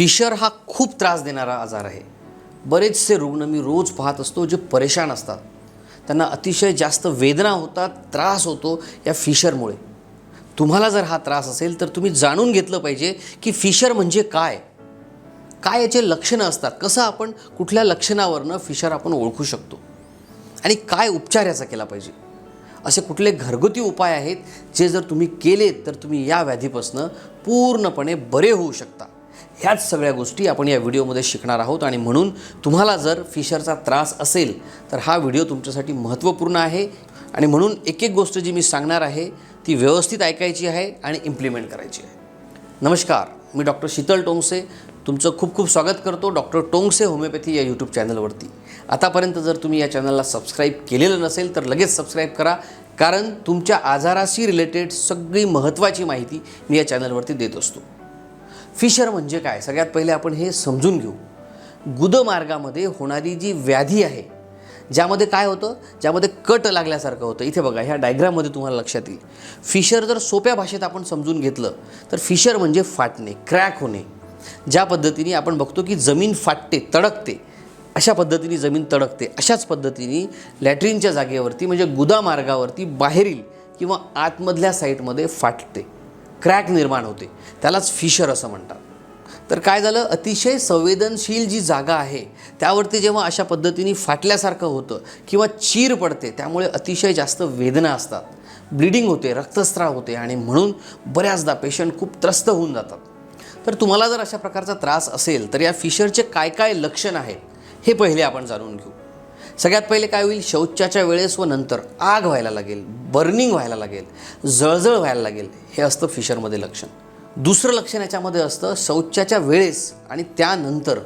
Fissure हा खूप त्रास देणारा आजार आहे. बरेचसे रुग्ण मी रोज पाहत असतो जे परेशान असतात. त्यांना अतिशय जास्त वेदना होतात, त्रास होतो या फिशरमुळे. तुम्हाला जर हा त्रास असेल तर तुम्ही जाणून घेतलं पाहिजे की फिशर म्हणजे काय, काय याचे लक्षणं असतात, कसं आपण कुठल्या लक्षणावरनं फिशर आपण ओळखू शकतो आणि काय उपचार याचा केला पाहिजे. असे कुठले घरगुती उपाय आहेत जे जर तुम्ही केलेत तर तुम्ही या व्याधीपासून पूर्णपणे बरे होऊ शकता. ह्याच सगळ्या गोष्टी आपण या व्हिडिओमध्ये शिकणार आहोत आणि म्हणून तुम्हाला जर फिशरचा त्रास असेल तर हा व्हिडिओ तुमच्यासाठी महत्त्वपूर्ण आहे आणि म्हणून एक एक गोष्ट जी मी सांगणार आहे ती व्यवस्थित ऐकायची आहे आणि इम्प्लिमेंट करायची आहे. नमस्कार, मी डॉक्टर शीतल टोंगसे तुमचं खूप खूप स्वागत करतो डॉक्टर टोंगसे होमिओपॅथी या यूट्यूब चॅनलवरती. आतापर्यंत जर तुम्ही या चॅनलला सबस्क्राईब केलेलं नसेल तर लगेच सबस्क्राईब करा, कारण तुमच्या आजाराशी रिलेटेड सगळी महत्त्वाची माहिती मी या चॅनलवरती देत असतो. फिशर म्हणजे काय, सगळ्यात पहिले आपण हे समजून घेऊ. गुदमार्गामध्ये होणारी जी व्याधी आहे, ज्यामध्ये काय होतं, ज्यामध्ये कट लागल्यासारखं होतं. इथे बघा, ह्या डायग्राममध्ये तुम्हाला लक्षात येईल. फिशर जर सोप्या भाषेत आपण समजून घेतलं तर फिशर म्हणजे फाटणे, क्रॅक होणे. ज्या पद्धतीने आपण बघतो की जमीन फाटते, तडकते, अशा पद्धतीने जमीन तडकते, अशाच पद्धतीने लॅट्रिनच्या जागेवरती म्हणजे गुदामार्गावरती बाहेरील किंवा आतमधल्या साईडमध्ये फाटते, क्रॅक निर्माण होते. त्यालाच फिशर असं म्हणतात. तर काय झालं, अतिशय संवेदनशील जी जागा आहे त्यावरती जेव्हा अशा पद्धतीने फाटल्यासारखं होतं किंवा चीर पडते, त्यामुळे अतिशय जास्त वेदना असतात, ब्लिडिंग होते, रक्तस्राव होते आणि म्हणून बऱ्याचदा पेशंट खूप त्रस्त होऊन जातात. तर तुम्हाला जर अशा प्रकारचा त्रास असेल तर या फिशरचे काय काय लक्षण आहेत हे पहिले आपण जाणून घेऊ. सगळ्यात पहिले काय होईल, शौचाच्या वेळेस व नंतर आग व्हायला लागेल, बर्निंग व्हायला लागेल, जळजळ व्हायला लागेल. हे असतं फिशरमध्ये लक्षण. दुसरं लक्षण याच्यामध्ये असतं, शौचाच्या वेळेस आणि त्यानंतर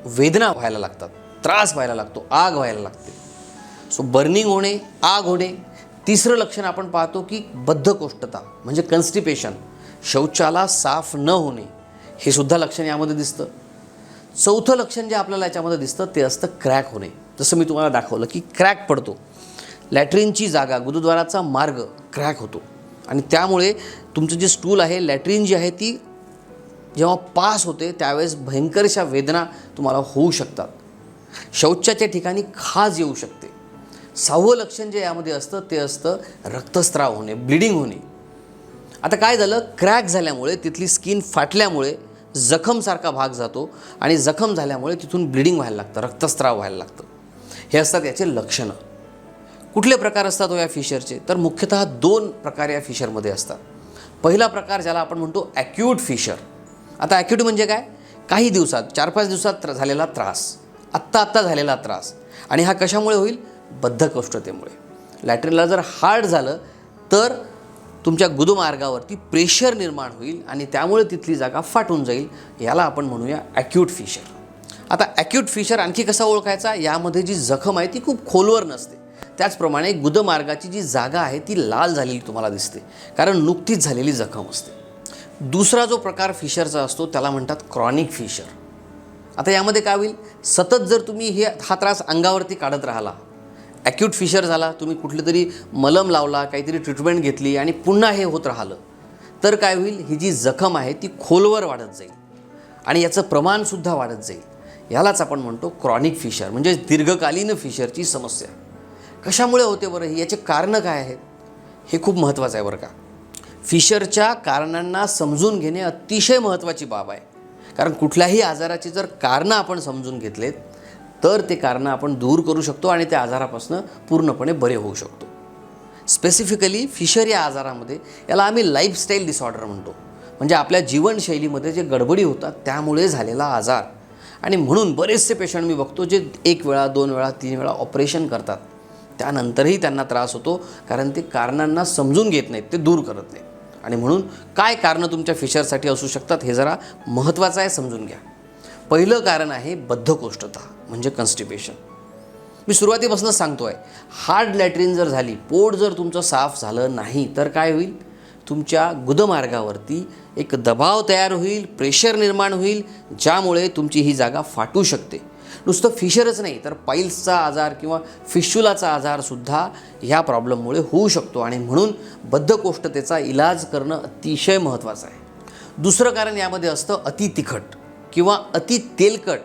वेदना व्हायला लागतात, त्रास व्हायला लागतो, आग व्हायला लागते. सो बर्निंग होणे, आग होणे. तिसरं लक्षण आपण पाहतो की बद्धकोष्ठता म्हणजे कन्स्टिपेशन, शौचाला साफ न होणे, हे सुद्धा लक्षण यामध्ये दिसतं. चौथं लक्षण जे आपल्याला याच्यामध्ये दिसतं ते असतं क्रॅक होणे. जसं मी तुम्हाला दाखवलं की क्रॅक पडतो, लॅट्रिनची जागा, गुरुद्वाराचा मार्ग क्रॅक होतो आणि त्यामुळे तुमचं जे स्टूल आहे, लॅट्रिन जी आहे ती जेव्हा पास होते त्यावेळेस भयंकरशा वेदना तुम्हाला होऊ शकतात. शौचाच्या ठिकाणी खाज येऊ शकते. सहावं लक्षण जे यामध्ये असतं ते असतं रक्तस्राव होणे, ब्लिडिंग होणे. आता काय झालं, क्रॅक झाल्यामुळे तिथली स्किन फाटल्यामुळे जखमसारखा भाग जातो आणि जखम झाल्यामुळे तिथून ब्लिडिंग व्हायला लागतं, रक्तस्राव व्हायला लागतं. हे असतात याचे लक्षणं. कुठले प्रकार असतात या फिशरचे, तर मुख्यतः दोन प्रकार या फिशरमध्ये असतात. पहिला प्रकार ज्याला आपण म्हणतो ॲक्यूट फिशर. आता ॲक्यूट म्हणजे काय, काही दिवसात, 4-5 दिवसात झालेला त्रास, आत्ता झालेला त्रास. आणि हा कशामुळे होईल, बद्धकोष्ठतेमुळे. लॅट्रिनला जर हार्ड झालं तर तुमच्या गुदमार्गावरती प्रेशर निर्माण होईल आणि त्यामुळे तिथली जागा फाटून जाईल. याला आपण म्हणूया ॲक्यूट फिशर. आता ॲक्यूट फिशर आणखी कसा ओळखायचा, यामध्ये जी जखम आहे ती खूप खोलवर नसते. त्याचप्रमाणे गुदमार्गाची जी जागा आहे ती लाल झालेली तुम्हाला दिसते, कारण नुकतीच झालेली जखम असते. दुसरा जो प्रकार फिशरचा असतो त्याला म्हणतात क्रॉनिक फिशर. आता यामध्ये काय होईल, सतत जर तुम्ही हा त्रास अंगावरती काढत राहिला, ॲक्यूट फिशर झाला, तुम्ही कुठली तरी मलम लावला, काहीतरी ट्रीटमेंट घेतली आणि पुन्हा हे होत राहिलं, तर काय होईल, ही जी जखम आहे ती खोलवर वाढत जाईल आणि याचं प्रमाणसुद्धा वाढत जाईल. यालाच आपण म्हणतो क्रॉनिक फिशर म्हणजे दीर्घकालीन फिशरची समस्या. कशामुळे होते बरं, ही याचे कारणं काय आहेत, हे खूप महत्त्वाचं आहे बरं का. फिशरच्या कारणांना समजून घेणे अतिशय महत्त्वाची बाब आहे, कारण कुठल्याही आजाराची जर कारणं आपण समजून घेतलेत तर ते कारणं आपण दूर करू शकतो आणि त्या आजारापासून पूर्णपणे बरे होऊ शकतो. स्पेसिफिकली फिशर या आजारामध्ये, याला आम्ही लाईफस्टाईल डिसऑर्डर म्हणतो, म्हणजे आपल्या जीवनशैलीमध्ये जे गडबडी होतात त्यामुळे झालेला आजार. आणि म्हणून बरेचसे पेशंट मी बघतो जे 1 वेळा, 2 वेळा, 3 वेळा ऑपरेशन करतात, त्यानंतरही त्यांना त्रास होतो, कारण ते कारणांना समजून घेत नाहीत, ते दूर करत नाहीत. आणि म्हणून काय कारणं तुमच्या फिशरसाठी असू शकतात हे जरा महत्त्वाचं आहे, समजून घ्या. पहिलं कारण आहे बद्धकोष्ठता म्हणजे कन्स्टिपेशन. मी सुरुवातीपासून सांगतो आहे, हार्ड लॅट्रिन जर झाली, पोट जर तुमचं साफ झालं नाही तर काय होईल, तुमच्या गुदमार्गावरती एक दबाव तयार होईल, प्रेशर निर्माण होईल, ज्यामुळे तुमची ही जागा फाटू शकते. नुसतं फिशरच नाही तर पाईल्सचा आजार किंवा फिशुलाचा आजारसुद्धा ह्या प्रॉब्लेममुळे होऊ शकतो आणि म्हणून बद्धकोष्ठतेचा इलाज करणं अतिशय महत्त्वाचं आहे. दुसरं कारण यामध्ये असतं अति तिखट. किंवा अति तेलकट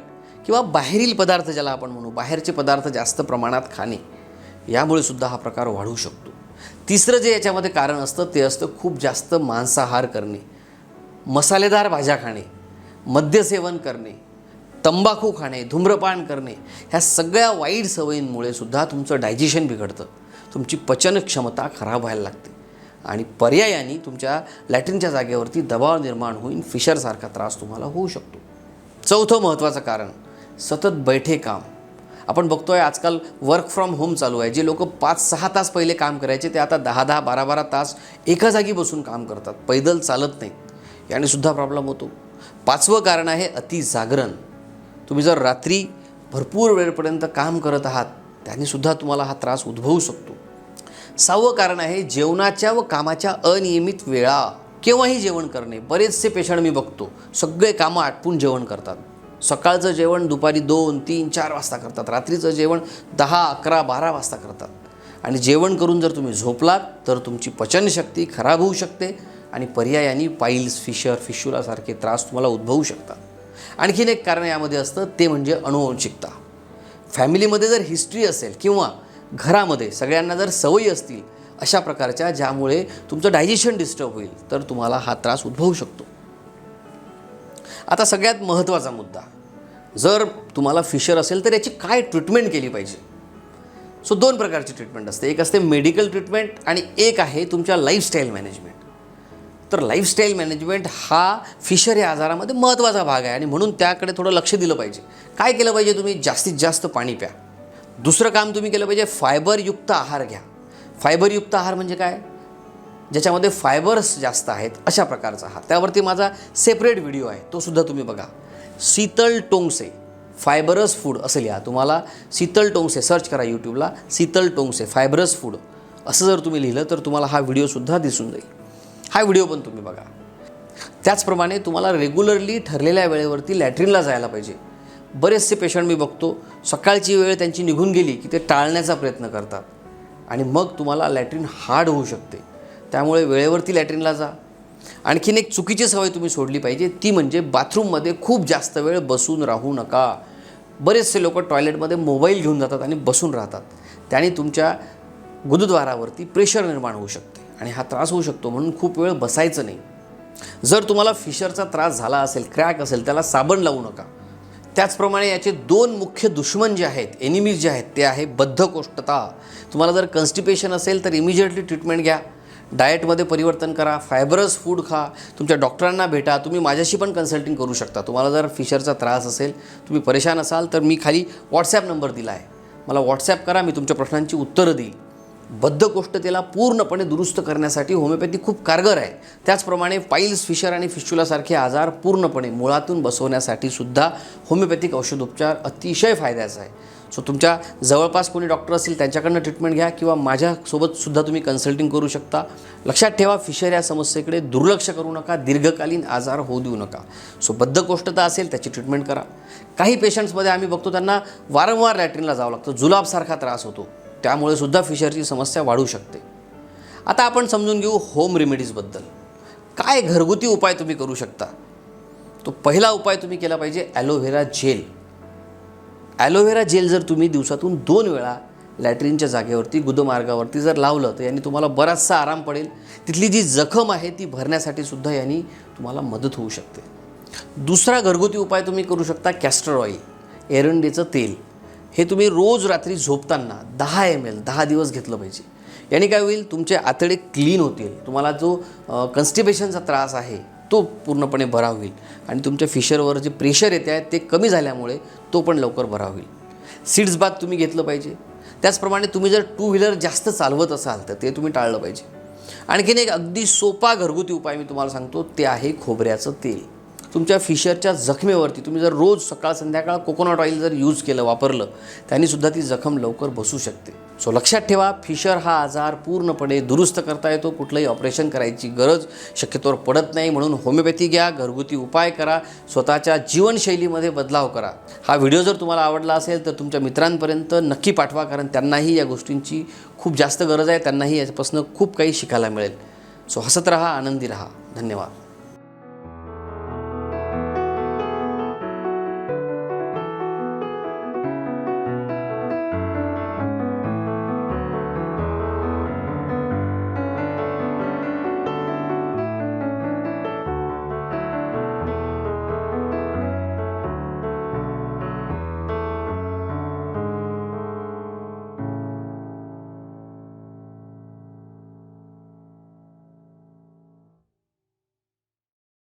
किंवा बाहेरील पदार्थ ज्याला आपण म्हणू, बाहेरचे पदार्थ जास्त प्रमाणात खाणे, यामुळे सुद्धा हा प्रकार वाढू शकतो. तिसरं जे याच्यामध्ये कारण असतं ते असतं खूप जास्त मांसाहार करणे, मसालेदार भाज्या खाणे, मद्यसेवन करणे, तंबाखू खाणे, धूम्रपान करणे. ह्या सगळ्या वाईट सवयींमुळे सुद्धा तुमचं डायजेशन बिघडतं, तुमची पचन क्षमता खराब व्हायला लागते आणि पर्यायाने तुमच्या लॅट्रिनच्या जागेवरती दबाव निर्माण होऊन फिशरसारखा त्रास तुम्हाला होऊ शकतो. चौथं महत्त्वाचं कारण, सतत बैठे काम. आपण बघतोय आजकाल वर्क फ्रॉम होम चालू आहे. जे लोक 5-6 तास पहिले काम करायचे ते आता 10-10, 12-12 तास एका जागी बसून काम करतात, पैदल चालत नाहीत. याने सुद्धा प्रॉब्लेम होतो. 5वं कारण आहे अति जागरण. तुम्ही जर रात्री भरपूर वेळपर्यंत काम करत आहात त्याने सुद्धा तुम्हाला हा त्रास उद्भवू शकतो. 6वं कारण आहे जेवणाच्या व कामाच्या अनियमित वेळा. केव्हाही जेवण करणे. बरेचसे पेशंट मी बघतो सगळे कामं आटपून जेवण करतात. सकाळचं जेवण दुपारी 2, 3, 4 वाजता करतात. रात्रीचं जेवण 10, 11, 12 वाजता करतात. आणि जेवण करून जर तुम्ही झोपलात तर तुमची पचनशक्ती खराब होऊ शकते आणि पर्यायाने पाईल्स, फिशुलासारखे त्रास तुम्हाला उद्भवू शकतात. आणखीन एक कारण यामध्ये असतं ते म्हणजे अनुवंशिकता. फॅमिलीमध्ये जर हिस्ट्री असेल किंवा घरामध्ये सगळ्यांना जर सवयी असतील अशा प्रकारच्या ज्यामुळे तुमचं डायजेशन डिस्टर्ब होईल तर तुम्हाला हा त्रास उद्भवू शकतो. आता सगळ्यात महत्त्वाचा मुद्दा, जर तुम्हाला फिशर असेल तर याची काय ट्रीटमेंट केली पाहिजे. 2 प्रकारची ट्रीटमेंट असते. एक असते मेडिकल ट्रीटमेंट आणि एक आहे तुमच्या लाईफस्टाईल मॅनेजमेंट. तर लाईफस्टाईल मॅनेजमेंट हा फिशर या आजारामध्ये महत्त्वाचा भाग आहे आणि म्हणून त्याकडे थोडं लक्ष दिलं पाहिजे. काय केलं पाहिजे, तुम्ही जास्तीत जास्त पाणी प्या. दुसरं काम तुम्ही केलं पाहिजे, फायबरयुक्त आहार घ्या. फायबरयुक्त आहार म्हणजे काय, ज्याच्यामध्ये फायबर्स जास्त आहेत अशा प्रकारचा आहार. त्यावरती माझा सेपरेट व्हिडिओ आहे, तो सुद्धा तुम्ही बघा. शीतल टोंगसे फायबरस फूड असं लिहा. तुम्हाला शीतल टोंगसे सर्च करा यूट्यूबला, शीतल टोंगसे फायबरस फूड असं जर तुम्ही लिहिलं तर तुम्हाला हा व्हिडिओसुद्धा दिसून जाईल. हा व्हिडिओ पण तुम्ही बघा. त्याचप्रमाणे तुम्हाला रेग्युलरली ठरलेल्या वेळेवरती लॅट्रिनला जायला पाहिजे. बरेचसे पेशंट मी बघतो सकाळची वेळ त्यांची निघून गेली की ते टाळण्याचा प्रयत्न करतात आणि मग तुम्हाला लॅट्रिन हार्ड होऊ शकते. त्यामुळे वेळेवरती लॅट्रिनला जा. आणखीन एक चुकीची सवय तुम्ही सोडली पाहिजे, ती म्हणजे बाथरूममध्ये खूप जास्त वेळ बसून राहू नका. बरेचसे लोक टॉयलेटमध्ये मोबाईल घेऊन जातात आणि बसून राहतात. त्याने तुमच्या गुदद्वारावरती प्रेशर निर्माण होऊ शकते आणि हा त्रास होऊ शकतो. म्हणून खूप वेळ बसायचं नाही. जर तुम्हाला फिशरचा त्रास झाला असेल, क्रॅक असेल, त्याला साबण लावू नका. त्याचप्रमाणे याचे 2 मुख्य दुश्मन जे आहेत, एनिमीज जे आहेत, ते आहे बद्धकोष्ठता. तुम्हाला जर कन्स्टिपेशन असेल तर इमिजिएटली ट्रीटमेंट घ्या. डाएटमध्ये परिवर्तन करा, फायबरस फूड खा, तुमच्या डॉक्टरांना भेटा. तुम्ही माझ्याशी पण कन्सल्टिंग करू शकता. तुम्हाला जर फिशरचा त्रास असेल, तुम्ही परेशान असाल तर मी खाली व्हॉट्सॲप नंबर दिला आहे, मला व्हॉट्सॲप करा, मी तुमच्या प्रश्नांची उत्तरं देईल. बद्धकोष्ठतेला पूर्णपणे दुरुस्त करण्यासाठी होमिओपॅथी खूप कारगर आहे. त्याचप्रमाणे पाईल्स, फिशर आणि फिस्चुलासारखे आजार पूर्णपणे मुळातून बसवण्यासाठी सुद्धा होमिओपॅथिक औषधोपचार अतिशय फायद्याचा आहे. तुमच्या जवळपास कोणी डॉक्टर असतील त्यांच्याकडनं ट्रीटमेंट घ्या किंवा माझ्यासोबतसुद्धा तुम्ही कन्सल्टिंग करू शकता. लक्षात ठेवा, फिशर या समस्येकडे दुर्लक्ष करू नका, दीर्घकालीन आजार होऊ देऊ नका. बद्धकोष्ठता असेल त्याची ट्रीटमेंट करा. काही पेशंट्समध्ये आम्ही बघतो त्यांना वारंवार लॅट्रिनला जावं लागतं, जुलाबसारखा त्रास होतो, त्यामुळे सुद्धा फिशरची समस्या वाढू शकते. आता आपण समजून घेऊ होम रेमेडीजबद्दल. काय घरगुती उपाय तुम्ही करू शकता. तो पहिला उपाय तुम्ही केला पाहिजे ॲलोव्हेरा जेल. ॲलोव्हेरा जेल जर तुम्ही दिवसातून 2 वेळा लॅट्रिनच्या जागेवरती, गुदमार्गावरती जर लावलं तर यांनी तुम्हाला बराचसा आराम पडेल. तिथली जी जखम आहे ती भरण्यासाठी सुद्धा यांनी तुम्हाला मदत होऊ शकते. दुसरा घरगुती उपाय तुम्ही करू शकता कॅस्टर ऑइल, एरंडीचं तेल. हे तुम्ही रोज रात्री झोपताना 10 ml 10 दिवस घेतलं पाहिजे. याने काय होईल, तुमचे आतडे क्लीन होतील, तुम्हाला जो कन्स्टिपेशनचा त्रास आहे तो पूर्णपणे बरा होईल आणि तुमच्या फिशरवर जे प्रेशर येते आहे ते कमी झाल्यामुळे तो पण लवकर बरा होईल. सीड्स बाथ तुम्ही घेतलं पाहिजे. त्याचप्रमाणे तुम्ही जर 2 व्हीलर जास्त चालवत असाल तर ते तुम्ही टाळलं पाहिजे. आणखीन एक अगदी सोपा घरगुती उपाय मी तुम्हाला सांगतो, ते आहे खोबऱ्याचं तेल. तुमच्या फिशरच्या जखमेवरती तुम्ही जर रोज सकाळ संध्याकाळ कोकोनट ऑइल जर यूज केलं, वापरलं, त्यांनीसुद्धा ती जखम लवकर बसू शकते. लक्षात ठेवा, फिशर हा आजार पूर्णपणे दुरुस्त करता येतो. कुठलंही ऑपरेशन करायची गरज शक्यतोवर पडत नाही. म्हणून होमिओपॅथी घ्या, घरगुती उपाय करा, स्वतःच्या जीवनशैलीमध्ये बदलाव करा. हा व्हिडिओ जर तुम्हाला आवडला असेल तर तुमच्या मित्रांपर्यंत नक्की पाठवा, कारण त्यांनाही या गोष्टींची खूप जास्त गरज आहे. त्यांनाही याच्यापासून खूप काही शिकायला मिळेल. हसत राहा, आनंदी राहा. धन्यवाद.